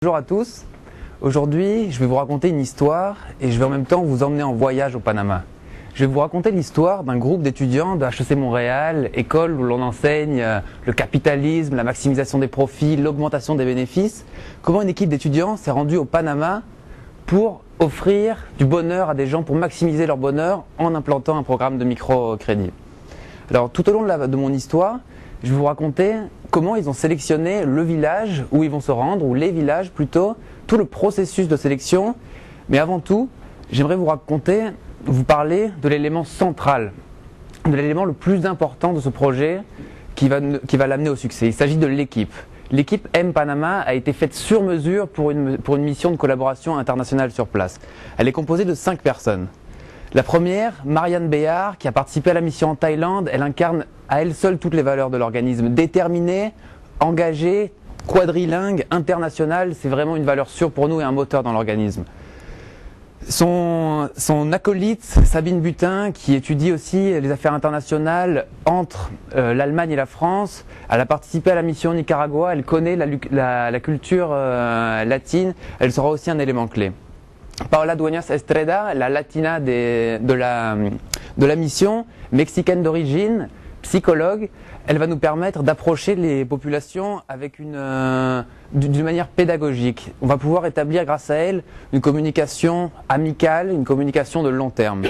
Bonjour à tous, aujourd'hui je vais vous raconter une histoire et je vais en même temps vous emmener en voyage au Panama. Je vais vous raconter l'histoire d'un groupe d'étudiants de HEC Montréal, école où l'on enseigne le capitalisme, la maximisation des profits, l'augmentation des bénéfices. Comment une équipe d'étudiants s'est rendue au Panama pour offrir du bonheur à des gens, pour maximiser leur bonheur en implantant un programme de microcrédit. Alors tout au long de mon histoire, je vais vous raconter comment ils ont sélectionné le village où ils vont se rendre, ou les villages plutôt, tout le processus de sélection. Mais avant tout, j'aimerais vous parler de l'élément central, de l'élément le plus important de ce projet qui va l'amener au succès. Il s'agit de l'équipe. L'équipe M-Panama a été faite sur mesure pour une mission de collaboration internationale sur place. Elle est composée de 5 personnes. La première, Marianne Béard, qui a participé à la mission en Thaïlande, elle incarne à elle seule toutes les valeurs de l'organisme. Déterminée, engagée, quadrilingue, internationale, c'est vraiment une valeur sûre pour nous et un moteur dans l'organisme. Son acolyte, Sabine Butin, qui étudie aussi les affaires internationales entre l'Allemagne et la France, elle a participé à la mission au Nicaragua, elle connaît la culture latine, elle sera aussi un élément clé. Paola Dueñas Estreda, la latina de la mission, mexicaine d'origine, psychologue, elle va nous permettre d'approcher les populations avec d'une manière pédagogique. On va pouvoir établir grâce à elle une communication amicale, une communication de long terme.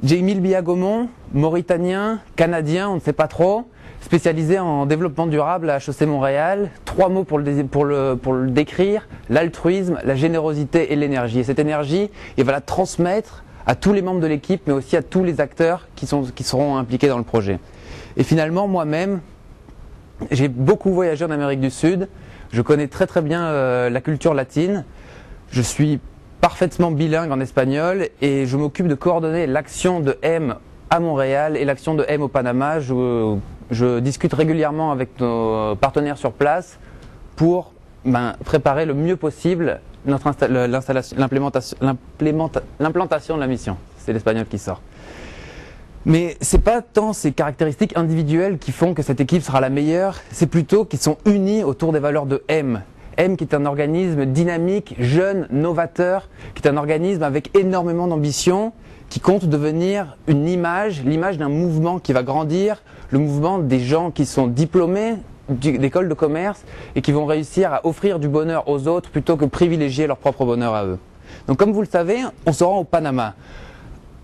Jamil Biagomon, mauritanien, canadien, on ne sait pas trop, spécialisé en développement durable à HEC Montréal. 3 mots pour le décrire: l'altruisme, la générosité et l'énergie. Et cette énergie, il va la transmettre à tous les membres de l'équipe, mais aussi à tous les acteurs qui seront impliqués dans le projet. Et finalement, moi-même, j'ai beaucoup voyagé en Amérique du Sud. Je connais très très bien la culture latine. Je suis parfaitement bilingue en espagnol et je m'occupe de coordonner l'action de M à Montréal et l'action de M au Panama. Je discute régulièrement avec nos partenaires sur place pour préparer le mieux possible l'implantation de la mission. C'est l'espagnol qui sort. Mais ce n'est pas tant ces caractéristiques individuelles qui font que cette équipe sera la meilleure, c'est plutôt qu'ils sont unis autour des valeurs de M. M qui est un organisme dynamique, jeune, novateur, qui est un organisme avec énormément d'ambition, qui compte devenir l'image d'un mouvement qui va grandir, le mouvement des gens qui sont diplômés d'écoles de commerce et qui vont réussir à offrir du bonheur aux autres plutôt que privilégier leur propre bonheur à eux. Donc comme vous le savez, on se rend au Panama,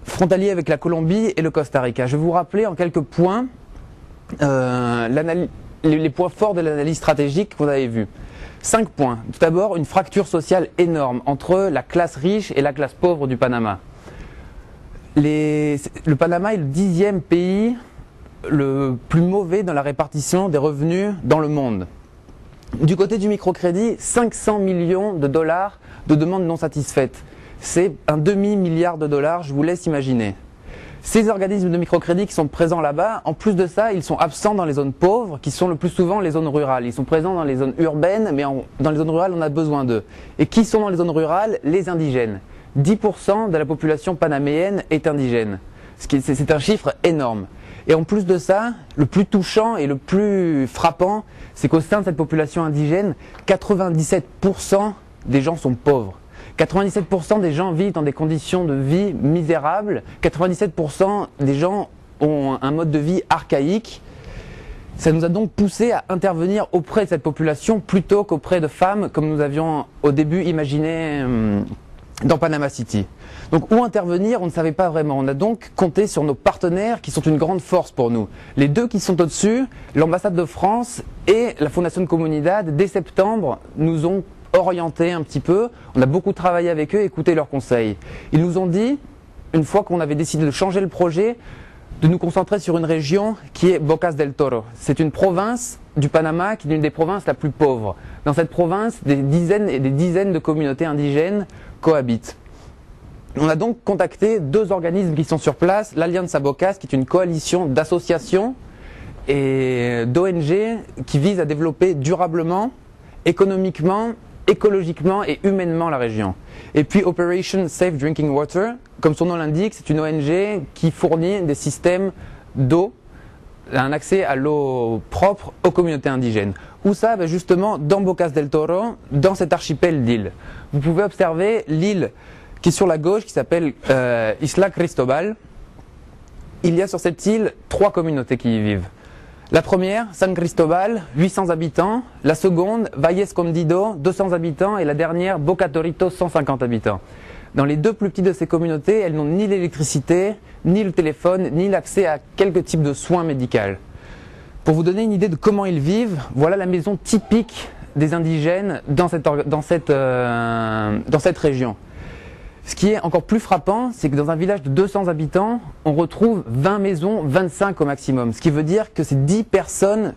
frontalier avec la Colombie et le Costa Rica. Je vais vous rappeler en quelques points les points forts de l'analyse stratégique qu'on avait vus. 5 points. Tout d'abord, une fracture sociale énorme entre la classe riche et la classe pauvre du Panama. Le Panama est le 10e pays le plus mauvais dans la répartition des revenus dans le monde. Du côté du microcrédit, 500 millions de dollars de demandes non satisfaites. C'est un demi-milliard de dollars, je vous laisse imaginer. Ces organismes de microcrédit qui sont présents là-bas, en plus de ça, ils sont absents dans les zones pauvres, qui sont le plus souvent les zones rurales. Ils sont présents dans les zones urbaines, mais dans les zones rurales, on a besoin d'eux. Et qui sont dans les zones rurales? Les indigènes. 10% de la population panaméenne est indigène. C'est un chiffre énorme. Et en plus de ça, le plus touchant et le plus frappant, c'est qu'au sein de cette population indigène, 97% des gens sont pauvres. 97% des gens vivent dans des conditions de vie misérables. 97% des gens ont un mode de vie archaïque. Ça nous a donc poussé à intervenir auprès de cette population plutôt qu'auprès de femmes, comme nous avions au début imaginé dans Panama City. Donc où intervenir, on ne savait pas vraiment. On a donc compté sur nos partenaires qui sont une grande force pour nous. Les 2 qui sont au-dessus, l'ambassade de France et la Fondation Comunidad, dès septembre, nous ont orientés un petit peu. On a beaucoup travaillé avec eux, écouté leurs conseils. Ils nous ont dit, une fois qu'on avait décidé de changer le projet, de nous concentrer sur une région qui est Bocas del Toro. C'est une province du Panama qui est l'une des provinces la plus pauvres. Dans cette province, des dizaines et des dizaines de communautés indigènes cohabitent. On a donc contacté 2 organismes qui sont sur place, l'Alianza Bocas, qui est une coalition d'associations et d'ONG qui vise à développer durablement, économiquement, écologiquement et humainement la région. Et puis Operation Safe Drinking Water, comme son nom l'indique, c'est une ONG qui fournit des systèmes d'eau un accès à l'eau propre aux communautés indigènes. Où ça? Justement dans Bocas del Toro, dans cet archipel d'îles. Vous pouvez observer l'île qui est sur la gauche, qui s'appelle Isla Cristobal. Il y a sur cette île 3 communautés qui y vivent. La première, San Cristobal, 800 habitants. La seconde, Valle Escondido, 200 habitants. Et la dernière, Boca Torito, 150 habitants. Dans les 2 plus petites de ces communautés, elles n'ont ni l'électricité, ni le téléphone, ni l'accès à quelques types de soins médicaux. Pour vous donner une idée de comment ils vivent, voilà la maison typique des indigènes dans cette région. Ce qui est encore plus frappant, c'est que dans un village de 200 habitants, on retrouve 20 maisons, 25 au maximum. Ce qui veut dire que ces 10 personnes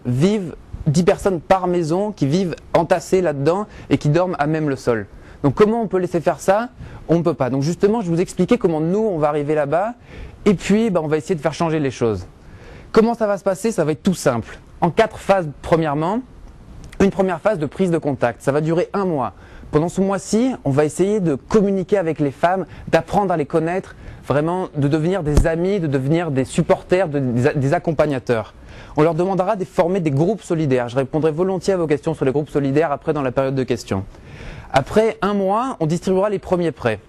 par maison qui vivent entassées là-dedans et qui dorment à même le sol. Donc comment on peut laisser faire ça? On ne peut pas. Donc justement, je vais vous expliquer comment nous, on va arriver là-bas et puis on va essayer de faire changer les choses. Comment ça va se passer? Ça va être tout simple. En 4 phases, premièrement, une première phase de prise de contact. Ça va durer 1 mois. Pendant ce mois-ci, on va essayer de communiquer avec les femmes, d'apprendre à les connaître, vraiment de devenir des amis, de devenir des supporters, des accompagnateurs. On leur demandera de former des groupes solidaires. Je répondrai volontiers à vos questions sur les groupes solidaires après dans la période de questions. Après 1 mois, on distribuera les premiers prêts.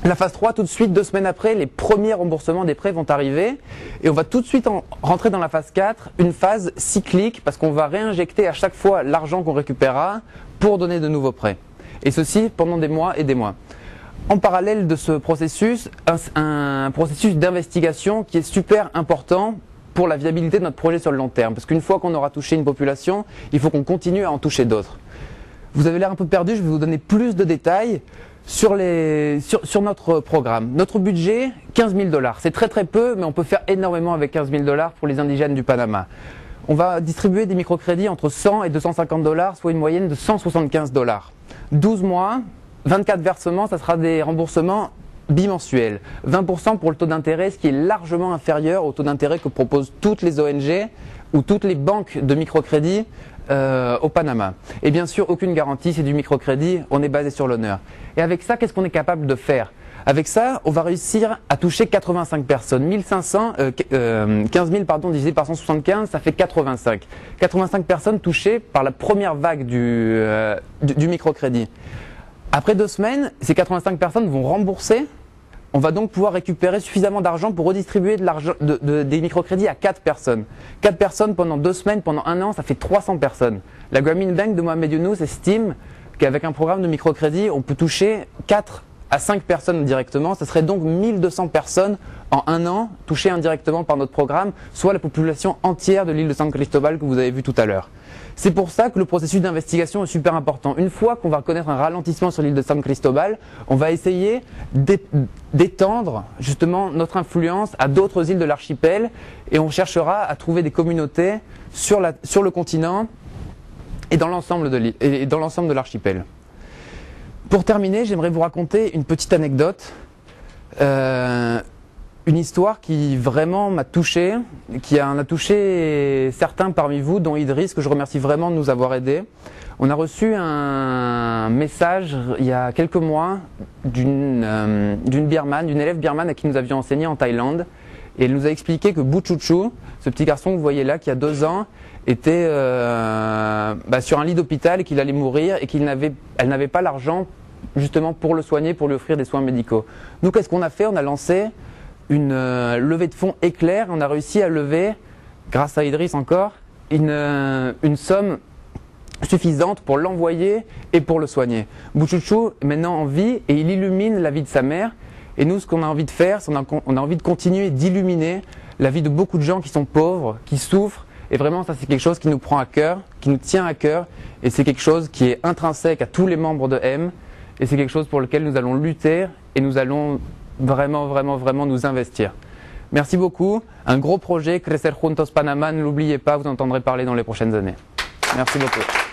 La phase 3, tout de suite, 2 semaines après, les premiers remboursements des prêts vont arriver et on va tout de suite rentrer dans la phase 4, une phase cyclique parce qu'on va réinjecter à chaque fois l'argent qu'on récupérera pour donner de nouveaux prêts. Et ceci pendant des mois et des mois. En parallèle de ce processus, un processus d'investigation qui est super important pour la viabilité de notre projet sur le long terme. Parce qu'une fois qu'on aura touché une population, il faut qu'on continue à en toucher d'autres. Vous avez l'air un peu perdu, je vais vous donner plus de détails sur notre programme. Notre budget, 15 000 $. C'est très très peu, mais on peut faire énormément avec 15 000 $ pour les indigènes du Panama. On va distribuer des microcrédits entre 100 et 250 $, soit une moyenne de 175 $. 12 mois, 24 versements, ça sera des remboursements bimensuels. 20% pour le taux d'intérêt, ce qui est largement inférieur au taux d'intérêt que proposent toutes les ONG ou toutes les banques de microcrédit au Panama. Et bien sûr, aucune garantie, c'est du microcrédit, on est basé sur l'honneur. Et avec ça, qu'est-ce qu'on est capable de faire? Avec ça, on va réussir à toucher 85 personnes. 15 000 divisé par 175, ça fait 85. 85 personnes touchées par la première vague du microcrédit. Après 2 semaines, ces 85 personnes vont rembourser. On va donc pouvoir récupérer suffisamment d'argent pour redistribuer des microcrédits à 4 personnes. 4 personnes pendant 2 semaines, pendant 1 an, ça fait 300 personnes. La Grameen Bank de Mohamed Younous estime qu'avec un programme de microcrédit, on peut toucher 4 à 5 personnes directement. Ce serait donc 1200 personnes en 1 an touchées indirectement par notre programme, soit la population entière de l'île de San Cristobal que vous avez vu tout à l'heure. C'est pour ça que le processus d'investigation est super important. Une fois qu'on va connaître un ralentissement sur l'île de San Cristobal, on va essayer d'étendre justement notre influence à d'autres îles de l'archipel et on cherchera à trouver des communautés sur le continent et dans l'ensemble de l'archipel. Pour terminer, j'aimerais vous raconter une petite anecdote, une histoire qui vraiment m'a touché, qui en a touché certains parmi vous, dont Idriss, que je remercie vraiment de nous avoir aidés. On a reçu un message il y a quelques mois d'une élève birmane à qui nous avions enseigné en Thaïlande. Et elle nous a expliqué que Buchuchu, ce petit garçon que vous voyez là, qui a 2 ans, était sur un lit d'hôpital et qu'il allait mourir et elle n'avait pas l'argent justement pour le soigner, pour lui offrir des soins médicaux. Nous, qu'est-ce qu'on a fait? On a lancé une levée de fonds éclair. On a réussi à lever, grâce à Idriss encore, une somme suffisante pour l'envoyer et pour le soigner. Buchuchu est maintenant en vie et il illumine la vie de sa mère. Et nous, ce qu'on a envie de faire, c'est on a envie de continuer d'illuminer la vie de beaucoup de gens qui sont pauvres, qui souffrent. Et vraiment, ça, c'est quelque chose qui nous prend à cœur, qui nous tient à cœur. Et c'est quelque chose qui est intrinsèque à tous les membres de M. Et c'est quelque chose pour lequel nous allons lutter et nous allons vraiment nous investir. Merci beaucoup. Un gros projet, Crecer Juntos Panama, ne l'oubliez pas, vous en entendrez parler dans les prochaines années. Merci beaucoup.